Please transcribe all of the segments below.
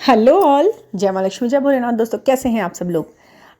Hello all, जय माँ लक्ष्मी, जय भोलेनाथ। दोस्तों, कैसे हैं आप सब लोग।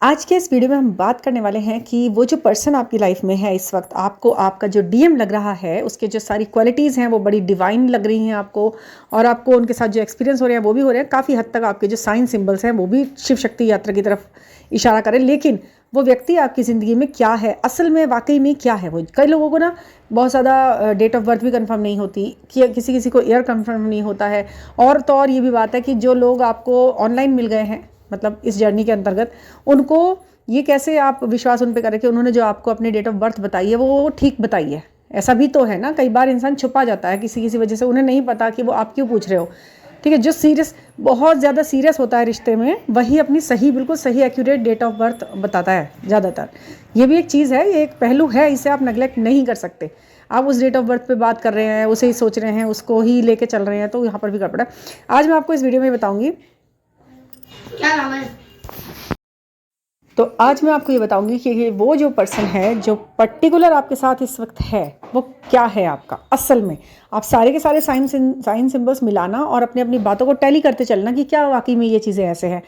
आज के इस वीडियो में हम बात करने वाले हैं कि वो जो पर्सन आपकी लाइफ में है इस वक्त, आपको आपका जो डीएम लग रहा है, उसके जो सारी क्वालिटीज़ हैं वो बड़ी डिवाइन लग रही हैं आपको, और आपको उनके साथ जो एक्सपीरियंस हो रहे हैं वो भी हो रहे हैं। काफ़ी हद तक आपके जो साइन सिंबल्स हैं वो भी शिव शक्ति यात्रा की तरफ इशारा करें। लेकिन वो व्यक्ति आपकी ज़िंदगी में क्या है, असल में वाकई में क्या है वो। कई लोगों को ना बहुत ज़्यादा डेट ऑफ बर्थ भी कंफर्म नहीं होती, कि किसी किसी को ईयर कंफर्म नहीं होता है। और तो और ये भी बात है कि जो लोग आपको ऑनलाइन मिल गए हैं, मतलब इस जर्नी के अंतर्गत, उनको ये कैसे आप विश्वास उन पे करें कि उन्होंने जो आपको अपनी डेट ऑफ बर्थ बताई है वो ठीक बताई है। ऐसा भी तो है ना, कई बार इंसान छुपा जाता है किसी किसी वजह से, उन्हें नहीं पता कि वो आप क्यों पूछ रहे हो। ठीक है, जो सीरियस, बहुत ज़्यादा सीरियस होता है रिश्ते में, वही अपनी सही, बिल्कुल सही एक्यूरेट डेट ऑफ बर्थ बताता है ज़्यादातर। ये भी एक चीज़ है, ये एक पहलू है, इसे आप नेगलेक्ट नहीं कर सकते। आप उस डेट ऑफ बर्थ पे बात कर रहे हैं, उसे ही सोच रहे हैं, उसको ही लेके चल रहे हैं, तो यहाँ पर भी गड़बड़ है। आज मैं आपको इस वीडियो में बताऊंगी, क्या नाम है, तो आज मैं आपको ये बताऊंगी कि वो जो पर्सन है जो पर्टिकुलर आपके साथ इस वक्त है, वो क्या है आपका असल में। आप सारे के सारे साइन सिंबल्स मिलाना और अपनी अपनी बातों को टैली करते चलना कि क्या वाकई में ये चीज़ें ऐसे हैं।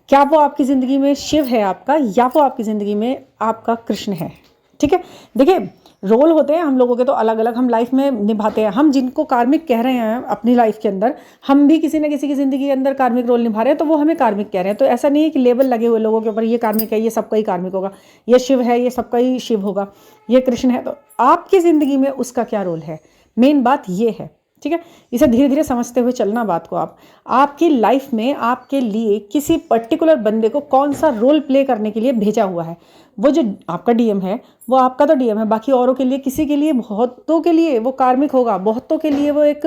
क्या वो आपकी ज़िंदगी में शिव है आपका, या वो आपकी ज़िंदगी में आपका कृष्ण है। ठीक है, देखिए, रोल होते हैं हम लोगों के तो अलग अलग, हम लाइफ में निभाते हैं। हम जिनको कार्मिक कह रहे हैं अपनी लाइफ के अंदर, हम भी किसी न किसी की ज़िंदगी के अंदर कार्मिक रोल निभा रहे हैं, तो वो हमें कार्मिक कह रहे हैं। तो ऐसा नहीं है कि लेबल लगे हुए लोगों के ऊपर, ये कार्मिक है, ये सबका ही कार्मिक होगा, ये शिव है, ये सबका ही शिव होगा, ये कृष्ण है। तो आपकी ज़िंदगी में उसका क्या रोल है, मेन बात ये है। ठीक है, इसे धीरे धीरे समझते हुए चलना बात को। आप आपकी लाइफ में आपके लिए किसी पर्टिकुलर बंदे को कौन सा रोल प्ले करने के लिए भेजा हुआ है। वो जो आपका डीएम है वो आपका तो डीएम है, बाकी औरों के लिए, किसी के लिए, बहुतों के लिए वो कार्मिक होगा, बहुतों के लिए वो एक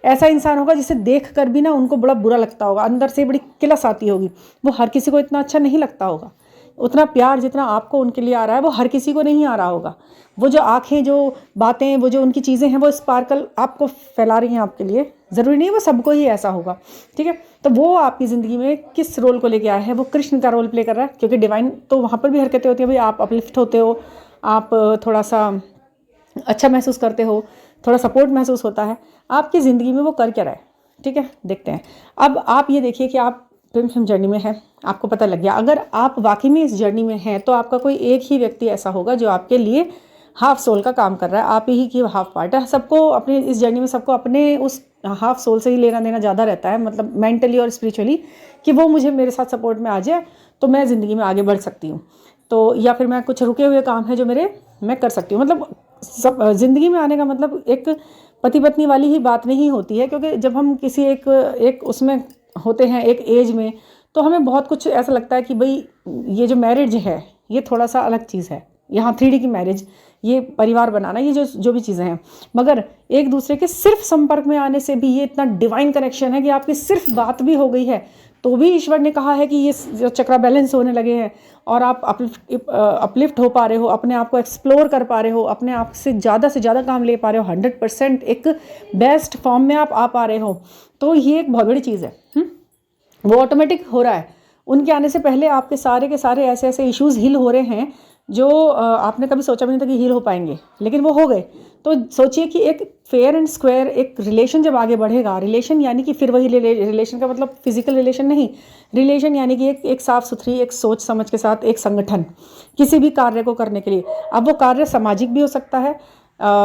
ऐसा इंसान होगा जिसे देख कर भी ना उनको बड़ा बुरा लगता होगा, अंदर से बड़ी किलस आती होगी। वो हर किसी को इतना अच्छा नहीं लगता होगा, उतना प्यार जितना आपको उनके लिए आ रहा है वो हर किसी को नहीं आ रहा होगा। वो जो आंखें, जो बातें, वो जो उनकी चीज़ें हैं, वो स्पार्कल आपको फैला रही हैं आपके लिए, ज़रूरी नहीं है वो सबको ही ऐसा होगा। ठीक है, तो वो आपकी ज़िंदगी में किस रोल को लेके आया है, वो कृष्ण का रोल प्ले कर रहा है, क्योंकि डिवाइन तो वहाँ पर भी हरकतें होती हैं भाई। आप अपलिफ्ट होते हो, आप थोड़ा सा अच्छा महसूस करते हो, थोड़ा सपोर्ट महसूस होता है। आपकी ज़िंदगी में वो कर क्या रहा है, ठीक है, देखते हैं। अब आप ये देखिए कि आप प्रेम जर्नी में है, आपको पता लग गया। अगर आप वाकई में इस जर्नी में हैं तो आपका कोई एक ही व्यक्ति ऐसा होगा जो आपके लिए हाफ सोल का काम कर रहा है, आप ही की हाफ पार्ट है। सबको अपने इस जर्नी में, सबको अपने उस हाफ सोल से ही लेना देना ज़्यादा रहता है, मतलब मेंटली और स्पिरिचुअली, कि वो मुझे मेरे साथ सपोर्ट में आ जाए तो मैं ज़िंदगी में आगे बढ़ सकती हूँ, तो या फिर मैं कुछ रुके हुए काम है जो मैं कर सकती हूँ। मतलब सब ज़िंदगी में आने का मतलब एक पति पत्नी वाली ही बात नहीं होती है, क्योंकि जब हम किसी एक उसमें होते हैं, एक एज में, तो हमें बहुत कुछ ऐसा लगता है कि भाई ये जो मैरिज है ये थोड़ा सा अलग चीज़ है। यहाँ 3D की मैरिज, ये परिवार बनाना, ये जो भी चीज़ें हैं, मगर एक दूसरे के सिर्फ संपर्क में आने से भी ये इतना डिवाइन कनेक्शन है कि आपकी सिर्फ बात भी हो गई है तो भी ईश्वर ने कहा है कि ये जो चक्रा बैलेंस होने लगे हैं, और आप अपलिफ्ट हो पा रहे हो, अपने आप को एक्सप्लोर कर पा रहे हो, अपने आप से ज़्यादा काम ले पा रहे हो, 100% एक बेस्ट फॉर्म में आप आ पा रहे हो, तो ये एक बहुत बड़ी चीज़ है। वो ऑटोमेटिक हो रहा है। उनके आने से पहले आपके सारे के सारे ऐसे ऐसे इश्यूज़ हील हो रहे हैं जो आपने कभी सोचा भी नहीं था कि हील हो पाएंगे, लेकिन वो हो गए। तो सोचिए कि एक फेयर एंड स्क्वायर एक रिलेशन जब आगे बढ़ेगा, रिलेशन यानी कि फिर वही रिलेशन का मतलब फिजिकल रिलेशन नहीं, रिलेशन यानी कि एक साफ़ सुथरी, एक सोच समझ के साथ एक संगठन किसी भी कार्य को करने के लिए। अब वो कार्य सामाजिक भी हो सकता है,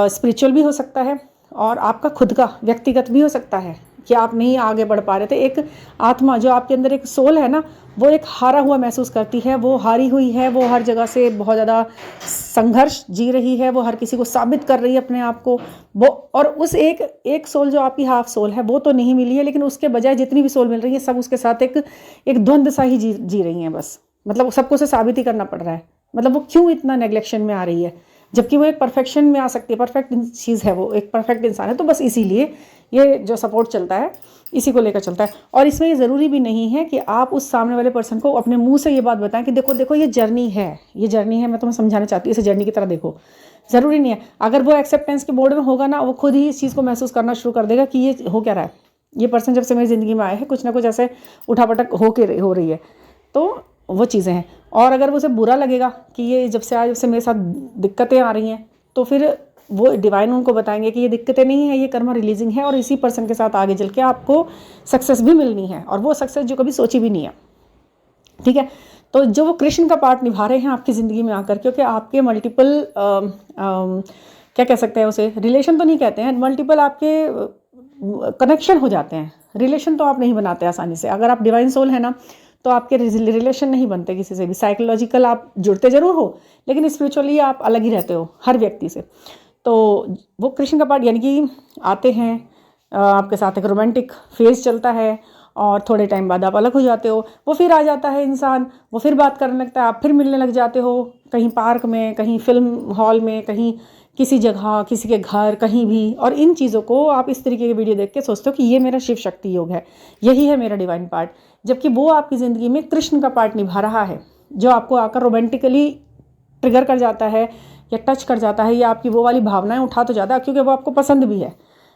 स्पिरिचुअल भी हो सकता है, और आपका खुद का व्यक्तिगत भी हो सकता है कि आप नहीं आगे बढ़ पा रहे थे। एक आत्मा जो आपके अंदर, एक सोल है ना, वो एक हारा हुआ महसूस करती है, वो हारी हुई है, वो हर जगह से बहुत ज़्यादा संघर्ष जी रही है, वो हर किसी को साबित कर रही है अपने आप को। वो, और उस एक सोल जो आपकी हाफ सोल है वो तो नहीं मिली है, लेकिन उसके बजाय जितनी भी सोल मिल रही है सब उसके साथ एक द्वंद्व सा ही जी रही हैं बस। मतलब सबको उसे साबित ही करना पड़ रहा है। मतलब वो क्यों इतना नेग्लेक्शन में आ रही है, जबकि वो एक परफेक्शन में आ सकती है, परफेक्ट चीज़ है, वो एक परफेक्ट इंसान है। तो बस इसीलिए ये जो सपोर्ट चलता है इसी को लेकर चलता है। और इसमें ये ज़रूरी भी नहीं है कि आप उस सामने वाले पर्सन को अपने मुंह से ये बात बताएं कि देखो देखो ये जर्नी है, ये जर्नी है, मैं तुम्हें समझाना चाहती हूँ, इसे जर्नी की तरह देखो। ज़रूरी नहीं है। अगर वो एक्सेप्टेंस के मोड में होगा ना, वो खुद ही इस चीज़ को महसूस करना शुरू कर देगा कि ये हो क्या रहा है, ये पर्सन जब से मेरी ज़िंदगी में आया है कुछ ना कुछ ऐसे उठापटक हो रही है, तो वो चीज़ें हैं। और अगर उसे बुरा लगेगा कि ये जब से मेरे साथ दिक्कतें आ रही हैं, तो फिर वो डिवाइन उनको बताएंगे कि ये दिक्कतें नहीं है, ये कर्मा रिलीजिंग है और इसी पर्सन के साथ आगे चल के आपको सक्सेस भी मिलनी है, और वो सक्सेस जो कभी सोची भी नहीं है। ठीक है, तो जो वो कृष्ण का पार्ट निभा रहे हैं आपकी ज़िंदगी में आकर, क्योंकि आपके मल्टीपल क्या कह सकते हैं उसे, रिलेशन तो नहीं कहते हैं, मल्टीपल आपके कनेक्शन हो जाते हैं। रिलेशन तो आप नहीं बनाते आसानी से, अगर आप डिवाइन सोल है ना तो आपके रिलेशन नहीं बनते किसी से भी। साइकोलॉजिकल आप जुड़ते ज़रूर हो, लेकिन स्पिरिचुअली आप अलग ही रहते हो हर व्यक्ति से। तो वो कृष्ण का पार्ट यानी कि आते हैं आपके साथ, एक रोमांटिक फेज चलता है और थोड़े टाइम बाद आप अलग हो जाते हो। वो फिर आ जाता है इंसान, वो फिर बात करने लगता है, आप फिर मिलने लग जाते हो, कहीं पार्क में, कहीं फिल्म हॉल में, कहीं किसी जगह, किसी के घर, कहीं भी। और इन चीज़ों को आप इस तरीके की वीडियो देख के सोचते हो कि ये मेरा शिव शक्ति योग है, यही है मेरा डिवाइन पार्ट, जबकि वो आपकी ज़िंदगी में कृष्ण का पार्ट निभा रहा है, जो आपको आकर रोमांटिकली ट्रिगर कर जाता है या टच कर जाता है, या आपकी वो वाली भावनाएं उठा तो जाता है, क्योंकि वो आपको पसंद भी है।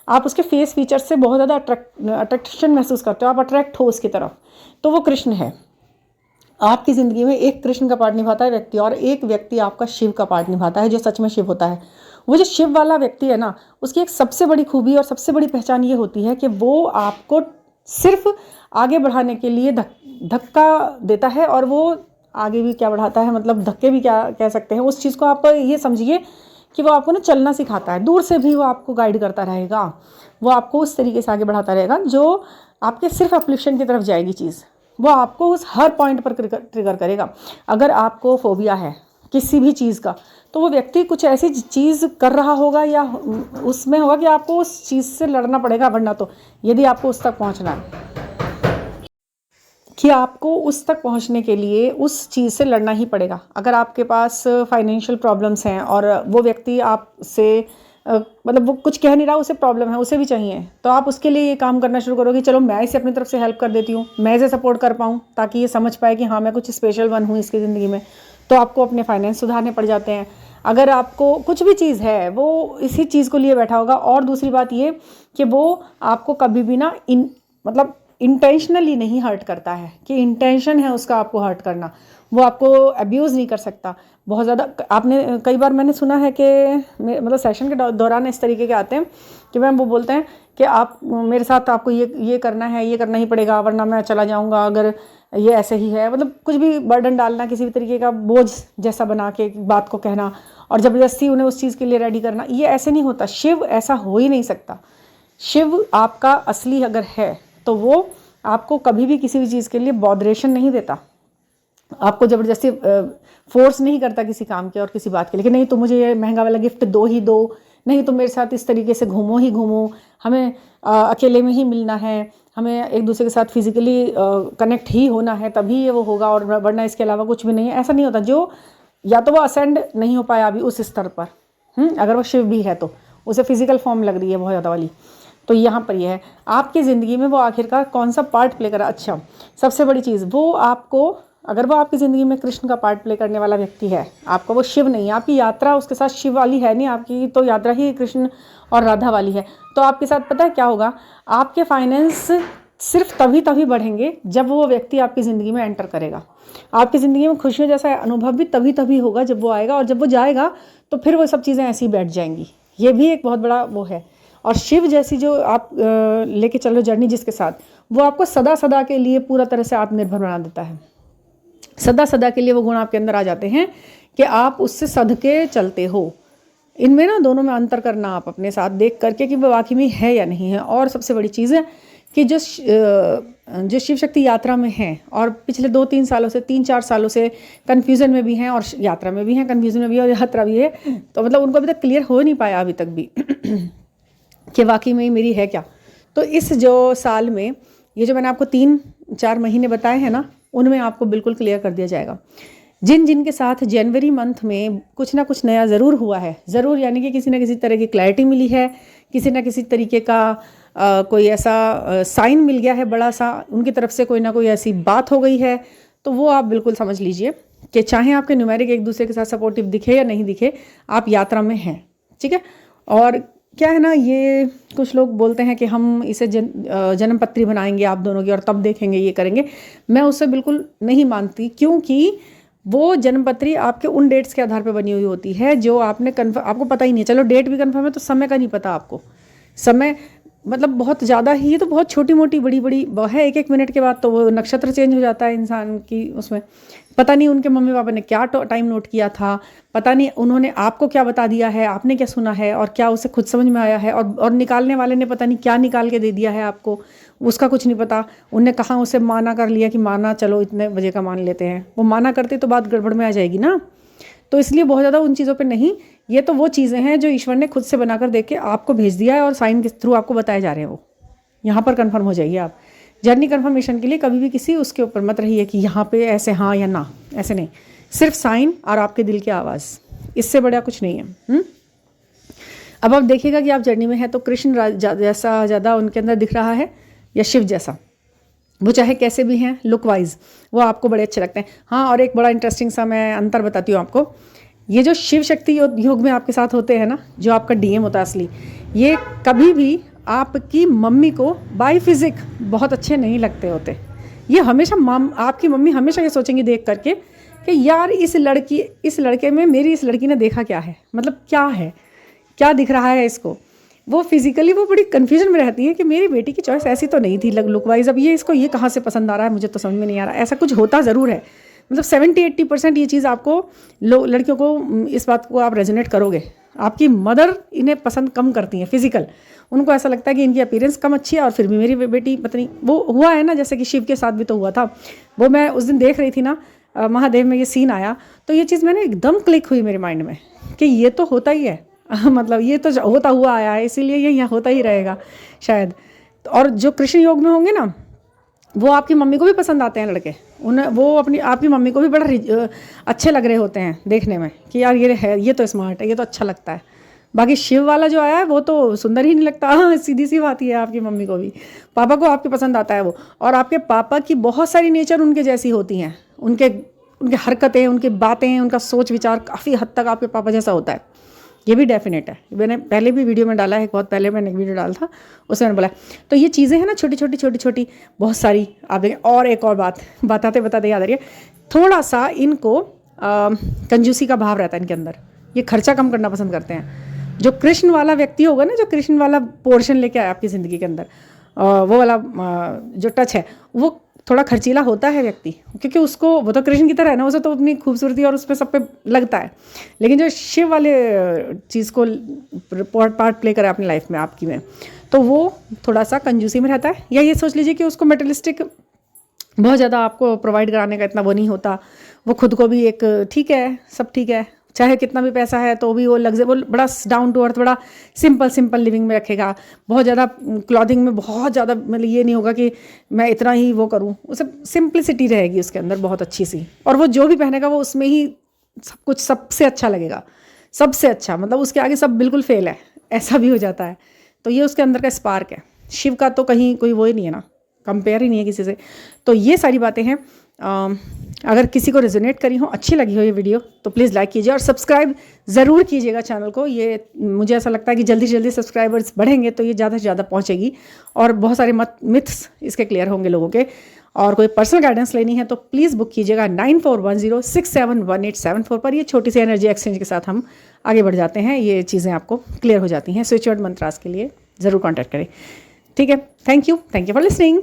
आप उसके फेस फीचर से बहुत ज़्यादा अट्रैक्शन महसूस करते हो, आप अट्रैक्ट हो उसकी तरफ, तो वो कृष्ण है। आपकी ज़िंदगी में एक कृष्ण का पार्ट निभाता है व्यक्ति, और एक व्यक्ति आपका शिव का पार्ट निभाता है, जो सच में शिव होता है। वो जो शिव वाला व्यक्ति है ना, उसकी एक सबसे बड़ी खूबी और सबसे बड़ी पहचान ये होती है कि वो आपको सिर्फ आगे बढ़ाने के लिए धक्का देता है, और वो आगे भी क्या बढ़ाता है, मतलब धक्के भी क्या कह सकते हैं उस चीज़ को। आप ये समझिए कि वो आपको ना चलना सिखाता है, दूर से भी वो आपको गाइड करता रहेगा, वो आपको उस तरीके से आगे बढ़ाता रहेगा जो आपके सिर्फ अपलिफ्शन की तरफ जाएगी चीज़। वो आपको उस हर पॉइंट पर ट्रिगर करेगा। अगर आपको फोबिया है किसी भी चीज़ का, तो वो व्यक्ति कुछ ऐसी चीज़ कर रहा होगा या उसमें होगा कि आपको उस चीज़ से लड़ना पड़ेगा, वरना तो यदि आपको उस तक पहुंचना है, कि आपको उस तक पहुंचने के लिए उस चीज़ से लड़ना ही पड़ेगा। अगर आपके पास फाइनेंशियल प्रॉब्लम्स हैं और वो व्यक्ति आपसे मतलब वो कुछ कह नहीं रहा, उसे प्रॉब्लम है, उसे भी चाहिए, तो आप उसके लिए ये काम करना शुरू करोगे, चलो मैं इसे अपनी तरफ से हेल्प कर देती हूँ, मैं इसे सपोर्ट कर पाऊँ, ताकि ये समझ पाए कि हाँ मैं कुछ स्पेशल वन हूँ इसकी ज़िंदगी में। तो आपको अपने फाइनेंस सुधारने पड़ जाते हैं। अगर आपको कुछ भी चीज़ है, वो इसी चीज़ को लिए बैठा होगा। और दूसरी बात ये कि वो आपको कभी भी ना मतलब इंटेंशनली नहीं हर्ट करता है, कि इंटेंशन है उसका आपको हर्ट करना, वो आपको अब्यूज़ नहीं कर सकता बहुत ज़्यादा। आपने कई बार मैंने सुना है कि मतलब सेशन के दौरान इस तरीके के आते हैं कि मैम वो बोलते हैं कि आप मेरे साथ, आपको ये करना है, ये करना ही पड़ेगा, वरना मैं चला जाऊंगा, अगर ये ऐसे ही है, मतलब कुछ भी बर्डन डालना, किसी भी तरीके का बोझ जैसा बना के बात को कहना और ज़बरदस्ती उन्हें उस चीज़ के लिए रेडी करना, ये ऐसे नहीं होता। शिव ऐसा हो ही नहीं सकता। शिव आपका असली अगर है तो वो आपको कभी भी किसी भी चीज़ के लिए बॉदरेशन नहीं देता, आपको ज़बरदस्ती फोर्स नहीं करता किसी काम के और किसी बात के लिए, कि नहीं तो मुझे ये महंगा वाला गिफ्ट दो ही दो, नहीं तो मेरे साथ इस तरीके से घूमो ही घूमो, हमें अकेले में ही मिलना है, हमें एक दूसरे के साथ फिजिकली कनेक्ट ही होना है, तभी ये वो होगा, और वरना इसके अलावा कुछ भी नहीं है। ऐसा नहीं होता। जो या तो वो असेंड नहीं हो पाया अभी उस स्तर पर, अगर वो शिव भी है तो उसे फिजिकल फॉर्म लग रही है बहुत ज़्यादा वाली, तो यहाँ पर यह है आपकी ज़िंदगी में वो आखिरकार कौन सा पार्ट प्ले करा। अच्छा, सबसे बड़ी चीज़, वो आपको, अगर वो आपकी ज़िंदगी में कृष्ण का पार्ट प्ले करने वाला व्यक्ति है, आपका वो शिव नहीं है, आपकी यात्रा उसके साथ शिव वाली है नहीं, आपकी तो यात्रा ही कृष्ण और राधा वाली है, तो आपके साथ पता है क्या होगा, आपके फाइनेंस सिर्फ तभी बढ़ेंगे जब वो व्यक्ति आपकी ज़िंदगी में एंटर करेगा। आपकी ज़िंदगी में खुशियों जैसा अनुभव भी तभी होगा जब वो आएगा, और जब वो जाएगा तो फिर वो सब चीज़ें ऐसी ही बैठ जाएंगी। ये भी एक बहुत बड़ा वो है। और शिव जैसी जो आप लेके चलो जर्नी जिसके साथ, वो आपको सदा के लिए पूरा तरह से आत्मनिर्भर बना देता है। सदा के लिए वो गुण आपके अंदर आ जाते हैं कि आप उससे सद के चलते हो। इनमें ना दोनों में अंतर करना आप अपने साथ देख करके कि वो वाकई में है या नहीं है। और सबसे बड़ी चीज़ है कि जो शिव शक्ति यात्रा में हैं और पिछले 2-3 सालों से 3-4 सालों से कन्फ्यूज़न में भी हैं, और यात्रा में भी हैं, कन्फ्यूज़न में भी है और यात्रा भी है, तो मतलब उनको अभी तक क्लियर हो नहीं पाया अभी तक भी कि वाकई में मेरी है क्या। तो इस जो साल में ये जो मैंने आपको 3-4 महीने बताए हैं ना, उनमें आपको बिल्कुल क्लियर कर दिया जाएगा। जिन के साथ जनवरी मंथ में कुछ ना कुछ नया ज़रूर हुआ है, ज़रूर यानी कि किसी ना किसी तरह की क्लैरिटी मिली है, किसी ना किसी तरीके का कोई ऐसा साइन मिल गया है बड़ा सा, उनकी तरफ से कोई ना कोई ऐसी बात हो गई है, तो वो आप बिल्कुल समझ लीजिए कि चाहे आपके न्यूमेरिक एक दूसरे के साथ सपोर्टिव दिखे या नहीं दिखे, आप यात्रा में हैं। ठीक है। और क्या है ना, ये कुछ लोग बोलते हैं कि हम इसे जन्म पत्री बनाएंगे आप दोनों की और तब देखेंगे ये करेंगे। मैं उससे बिल्कुल नहीं मानती, क्योंकि वो जन्मपत्री आपके उन डेट्स के आधार पर बनी हुई होती है जो आपने कन्फर्म, आपको पता ही नहीं है, चलो डेट भी कन्फर्म है तो समय का नहीं पता आपको। समय मतलब बहुत ज़्यादा ही, ये तो बहुत छोटी मोटी बड़ी बड़ी है, एक एक मिनट के बाद तो वो नक्षत्र चेंज हो जाता है इंसान की उसमें। पता नहीं उनके मम्मी पापा ने क्या टाइम नोट किया था, पता नहीं उन्होंने आपको क्या बता दिया है, आपने क्या सुना है और क्या उसे खुद समझ में आया है, और निकालने वाले ने पता नहीं क्या निकाल के दे दिया है आपको, उसका कुछ नहीं पता। उनने कहाँ उसे माना कर लिया कि माना, चलो इतने बजे का मान लेते हैं, वो माना करते तो बात गड़बड़ में आ जाएगी ना। तो इसलिए बहुत ज़्यादा उन चीज़ों पे नहीं, ये तो वो चीज़ें हैं जो ईश्वर ने खुद से बनाकर दे के आपको भेज दिया है और साइन के थ्रू आपको बताए जा रहे हैं। वो यहाँ पर कंफर्म हो जाइए आप। जर्नी कंफर्मेशन के लिए कभी भी किसी उसके ऊपर मत रहिए कि यहाँ पे ऐसे हाँ या ना, ऐसे नहीं, सिर्फ साइन और आपके दिल की आवाज़, इससे बड़ा कुछ नहीं है। अब आप देखिएगा कि आप जर्नी में हैं तो कृष्ण जैसा ज़्यादा उनके अंदर दिख रहा है या शिव जैसा, वो चाहे कैसे भी हैं लुक वाइज वो आपको बड़े अच्छे लगते हैं। हाँ, और एक बड़ा इंटरेस्टिंग सा मैं अंतर बताती हूँ आपको, ये जो शिव शक्ति योग में आपके साथ होते हैं ना, जो आपका डीएम होता है असली, ये कभी भी आपकी मम्मी को बाय फिजिक बहुत अच्छे नहीं लगते होते। ये हमेशा आपकी मम्मी हमेशा ये सोचेंगी देख करके कि यार इस लड़के में मेरी इस लड़की ने देखा क्या है, मतलब क्या है, क्या दिख रहा है इसको। वो फिजिकली वो बड़ी कन्फ्यूजन में रहती है कि मेरी बेटी की चॉइस ऐसी तो नहीं थी लुक वाइज, अब ये इसको ये कहाँ से पसंद आ रहा है, मुझे तो समझ में नहीं आ रहा। ऐसा कुछ होता ज़रूर है, मतलब 70-80% ये चीज़ आपको लड़कियों को, इस बात को आप रेजोनेट करोगे। आपकी मदर इन्हें पसंद कम करती हैं फिजिकल, उनको ऐसा लगता है कि इनकी अपीयरेंस कम अच्छी है और फिर भी मेरी बेटी पता नहीं, वो हुआ है ना, जैसे कि शिव के साथ भी तो हुआ था। वो मैं उस दिन देख रही थी ना, महादेव में ये सीन आया तो ये चीज़ मैंने एकदम क्लिक हुई मेरे माइंड में कि ये तो होता ही है मतलब ये तो होता हुआ आया है, इसीलिए ये यहाँ होता ही रहेगा शायद। और जो कृष्ण योग में होंगे ना, वो आपकी मम्मी को भी पसंद आते हैं लड़के, वो आपकी मम्मी को भी बड़ा अच्छे लग रहे होते हैं देखने में कि यार ये है, ये तो स्मार्ट है, ये तो अच्छा लगता है। बाकी शिव वाला जो आया है वो तो सुंदर ही नहीं लगता। हाँ, सीधी सी बात ही है, आपकी मम्मी को भी, पापा को आपके पसंद आता है वो। और आपके पापा की बहुत सारी नेचर उनके जैसी होती हैं, उनके हरकतें, उनकी बातें, उनका सोच विचार काफ़ी हद तक आपके पापा जैसा होता है, ये भी डेफिनेट है। मैंने पहले भी वीडियो में डाला है, बहुत पहले मैंने एक वीडियो डाला था उसमें मैंने बोला। तो ये चीज़ें हैं ना, छोटी छोटी बहुत सारी आप देखें। और एक और बात बताते याद आ रही है, थोड़ा सा इनको कंजूसी का भाव रहता है इनके अंदर, ये खर्चा कम करना पसंद करते हैं। जो कृष्ण वाला व्यक्ति होगा ना, जो कृष्ण वाला पोर्शन लेके आया आपकी ज़िंदगी के अंदर, वो वाला जो टच है, वो थोड़ा खर्चीला होता है व्यक्ति, क्योंकि उसको, वो तो कृष्ण की तरह है ना, उसे तो अपनी खूबसूरती और उस पर सब पे लगता है। लेकिन जो शिव वाले चीज़ को पार्ट प्ले करे अपनी लाइफ में आपकी में, तो वो थोड़ा सा कंजूसी में रहता है। या ये सोच लीजिए कि उसको मेटलिस्टिक बहुत ज़्यादा आपको प्रोवाइड कराने का इतना वो नहीं होता। वो खुद को भी एक ठीक है, सब ठीक है, चाहे कितना भी पैसा है तो भी वो वो बड़ा डाउन टू अर्थ, बड़ा सिंपल लिविंग में रखेगा। बहुत ज़्यादा क्लॉथिंग में बहुत ज़्यादा, मतलब ये नहीं होगा कि मैं इतना ही वो करूँ, उसे सिंप्लिसिटी रहेगी उसके अंदर बहुत अच्छी सी। और वो जो भी पहनेगा वो उसमें ही सब कुछ सबसे अच्छा लगेगा, सबसे अच्छा, मतलब उसके आगे सब बिल्कुल फेल है, ऐसा भी हो जाता है। तो ये उसके अंदर का स्पार्क है। शिव का तो कहीं कोई वो ही नहीं है ना, कंपेयर ही नहीं है किसी से। तो ये सारी बातें हैं। अगर किसी को रेजोनेट करी हो, अच्छी लगी हो ये वीडियो, तो प्लीज़ लाइक कीजिए और सब्सक्राइब ज़रूर कीजिएगा चैनल को। ये मुझे ऐसा लगता है कि जल्दी से जल्दी सब्सक्राइबर्स बढ़ेंगे तो ये ज़्यादा से ज़्यादा पहुंचेगी और बहुत सारे मिथ्स इसके क्लियर होंगे लोगों के। और कोई पर्सनल गाइडेंस लेनी है तो प्लीज़ बुक कीजिएगा 9410671874 पर। ये छोटी सी एनर्जी एक्सचेंज के साथ हम आगे बढ़ जाते हैं, ये चीज़ें आपको क्लियर हो जाती हैं। स्विच वर्ड मंत्रास के लिए ज़रूर कॉन्टैक्ट करें, ठीक है। Thank you for listening.